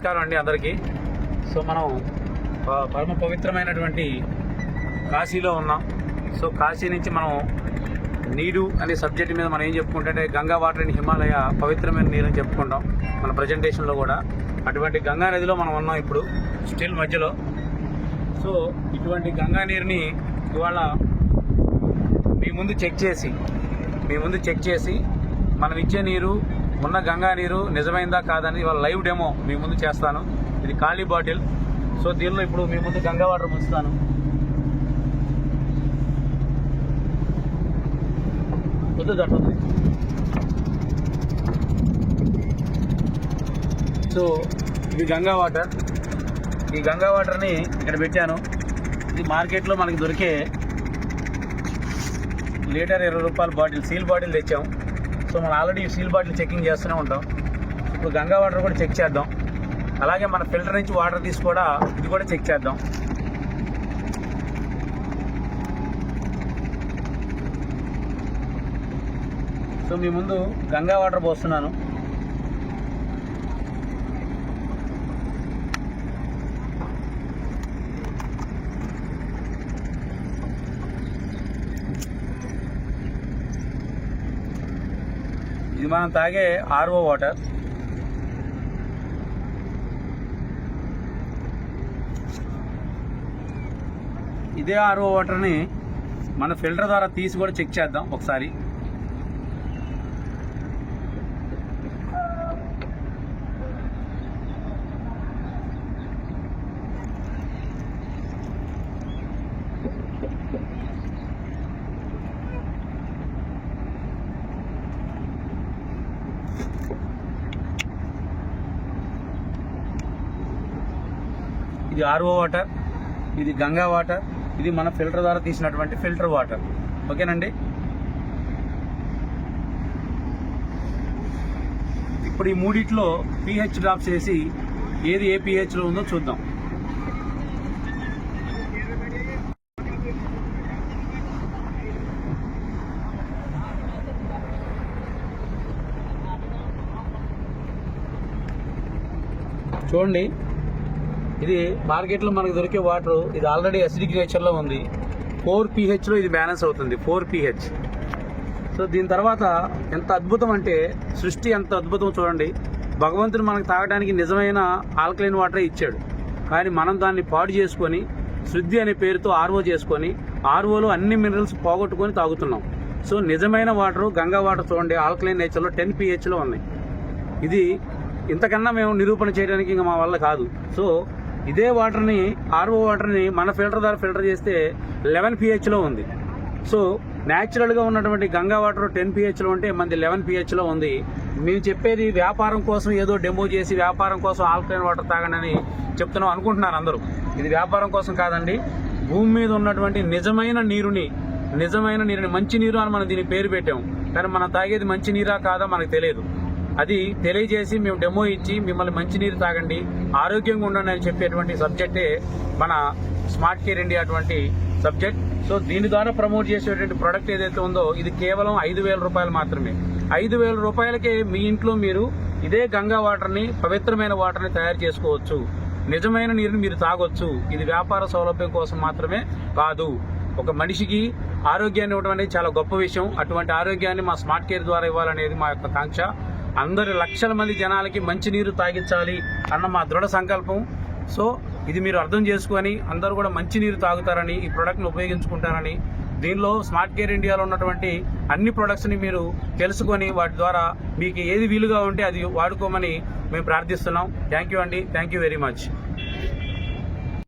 నమస్కారం అండి అందరికీ. సో మనం పరమ పవిత్రమైనటువంటి కాశీలో ఉన్నాం. సో కాశీ నుంచి మనం నీరు అనే సబ్జెక్ట్ మీద మనం ఏం చెప్పుకుంటే గంగా వాటర్ ఇన్ హిమాలయ పవిత్రమైన నీరు అని చెప్పుకుంటాం మన ప్రజెంటేషన్లో కూడా. అటువంటి గంగా నదిలో మనం ఉన్నాం ఇప్పుడు స్టిల్ మధ్యలో. సో ఇటువంటి గంగా నీరుని ఇవాళ మీ ముందు చెక్ చేసి మనం ఇచ్చే నీరు ఉన్న గంగా నీరు నిజమైందా కాదని ఇవాళ లైవ్ డెమో మీ ముందు చేస్తాను. ఇది ఖాళీ బాటిల్. సో దీనిలో ఇప్పుడు మీ ముందు గంగా వాటర్ ముంచుతాను. తట్టుతుంది. సో ఇది గంగా వాటర్. ఈ గంగా వాటర్ని ఇక్కడ పెట్టాను. ఇది మార్కెట్లో మనకి దొరికే లీటర్ 20 రూపాయల బాటిల్, సీల్ బాటిల్ తెచ్చాం. సో మనం ఆల్రెడీ సీల్ బాటిల్ చెకింగ్ చేస్తూనే ఉంటాం. ఇప్పుడు గంగా వాటర్ కూడా చెక్ చేద్దాం. అలాగే మన ఫిల్టర్ నుంచి వాటర్ తీసి కూడా ఇది కూడా చెక్ చేద్దాం. సో మీ ముందు గంగా వాటర్ పోస్తున్నాను. ఇది మనం తాగే ఆర్ఓ వాటర్. ఇదే ఆర్ఓ వాటర్ని మన ఫిల్టర్ ద్వారా తీసి కూడా చెక్ చేద్దాం ఒకసారి. ఇది ఆర్ఓ వాటర్, ఇది గంగా వాటర్, ఇది మన ఫిల్టర్ ద్వారా తీసినటువంటి ఫిల్టర్ వాటర్. ఓకేనండి. ఇప్పుడు ఈ మూడిట్లో pH డ్రాప్స్ వేసి ఏది ఏ pHలో ఉందో చూద్దాం. చూడండి, ఇది మార్కెట్లో మనకు దొరికే వాటర్. ఇది ఆల్రెడీ అసిడిక్ నేచర్లో ఉంది. 4 pHలో ఇది బ్యాలెన్స్ అవుతుంది, 4 pH. సో దీని తర్వాత ఎంత అద్భుతం అంటే సృష్టి ఎంత అద్భుతం చూడండి. భగవంతుడు మనకు తాగడానికి నిజమైన ఆల్కలైన్ వాటరే ఇచ్చాడు. కానీ మనం దాన్ని పాడు చేసుకొని శుద్ధి అనే పేరుతో ఆర్ఓ చేసుకొని ఆర్ఓలో అన్ని మినరల్స్ పోగొట్టుకొని తాగుతున్నాం. సో నిజమైన వాటరు గంగా వాటర్ చూడండి, ఆల్కలైన్ నేచర్లో 10 pHలో ఉన్నాయి. ఇది ఇంతకన్నా మేము నిరూపణ చేయడానికి ఇంకా మా వల్ల కాదు. సో ఇదే వాటర్ని, ఆర్ఓ వాటర్ని మన ఫిల్టర్ ద్వారా ఫిల్టర్ చేస్తే 11 pHలో ఉంది. సో న్యాచురల్గా ఉన్నటువంటి గంగా వాటర్ 10 pHలో ఉంటే మనది 11 pHలో ఉంది. మేము చెప్పేది వ్యాపారం కోసం ఏదో డెమో చేసి వ్యాపారం కోసం ఆల్కలైన్ వాటర్ తాగండి అని చెప్తున్నాం అనుకుంటున్నారు అందరూ. ఇది వ్యాపారం కోసం కాదండి. భూమి మీద ఉన్నటువంటి నిజమైన నీరుని మంచి నీరు అని మనం దీనికి పేరు పెట్టాము. కానీ మనం తాగేది మంచి నీరా కాదా మనకు తెలియదు. అది తెలియజేసి మేము డెమో ఇచ్చి మిమ్మల్ని మంచినీరు తాగండి, ఆరోగ్యంగా ఉండండి అని చెప్పేటువంటి సబ్జెక్టే మన స్మార్ట్ కేర్ ఇండియా అటువంటి సబ్జెక్ట్. సో దీని ద్వారా ప్రమోట్ చేసేటువంటి ప్రోడక్ట్ ఏదైతే ఉందో ఇది కేవలం 5,000 రూపాయలు మాత్రమే. 5,000 రూపాయలకే మీ ఇంట్లో మీరు ఇదే గంగా వాటర్ని, పవిత్రమైన వాటర్ని తయారు చేసుకోవచ్చు. నిజమైన నీరుని మీరు తాగొచ్చు. ఇది వ్యాపార సౌలభ్యం కోసం మాత్రమే కాదు. ఒక మనిషికి ఆరోగ్యాన్ని ఇవ్వడం అనేది చాలా గొప్ప విషయం. అటువంటి ఆరోగ్యాన్ని మా స్మార్ట్ కేర్ ద్వారా ఇవ్వాలనేది మా యొక్క కాంక్ష. అందరి లక్షల మంది జనాలకి మంచినీరు తాగించాలి అన్న మా దృఢ సంకల్పం. సో ఇది మీరు అర్థం చేసుకొని అందరూ కూడా మంచినీరు తాగుతారని, ఈ ప్రోడక్ట్ని ఉపయోగించుకుంటారని, దీనిలో స్మార్ట్ కేర్ ఇండియాలో ఉన్నటువంటి అన్ని ప్రొడక్ట్స్ని మీరు తెలుసుకొని వాటి ద్వారా మీకు ఏది వీలుగా ఉంటే అది వాడుకోమని మేము ప్రార్థిస్తున్నాం. థ్యాంక్ యూ అండి. Thank you very much.